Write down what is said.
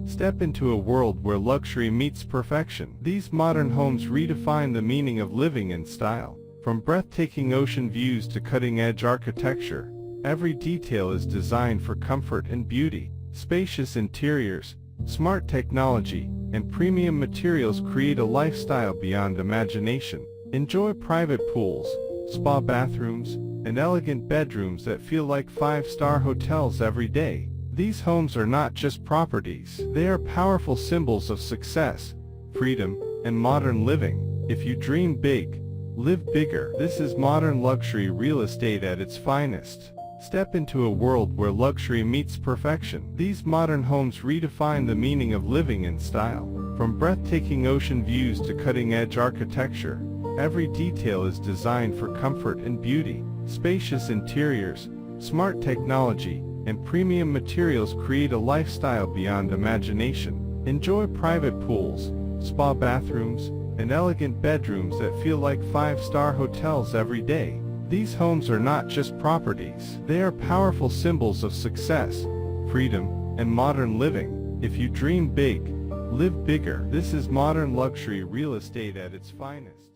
Step into a world where luxury meets perfection. These modern homes redefine the meaning of living in style. From breathtaking ocean views to cutting-edge architecture, every detail is designed for comfort and beauty. Spacious interiors, smart technology, and premium materials create a lifestyle beyond imagination. Enjoy private pools, spa bathrooms, and elegant bedrooms that feel like five-star hotels every day. These homes are not just properties, they are powerful symbols of success, freedom, and modern living. If you dream big, live bigger. This is modern luxury real estate at its finest. Step into a world where luxury meets perfection. These modern homes redefine the meaning of living in style. From breathtaking ocean views to cutting-edge architecture, every detail is designed for comfort and beauty. Spacious interiors, smart technology, and premium materials create a lifestyle beyond imagination. Enjoy private pools, spa bathrooms, and elegant bedrooms that feel like five-star hotels every day. These homes are not just properties, they are powerful symbols of success, freedom, and modern living. If you dream big, live bigger. This is modern luxury real estate at its finest.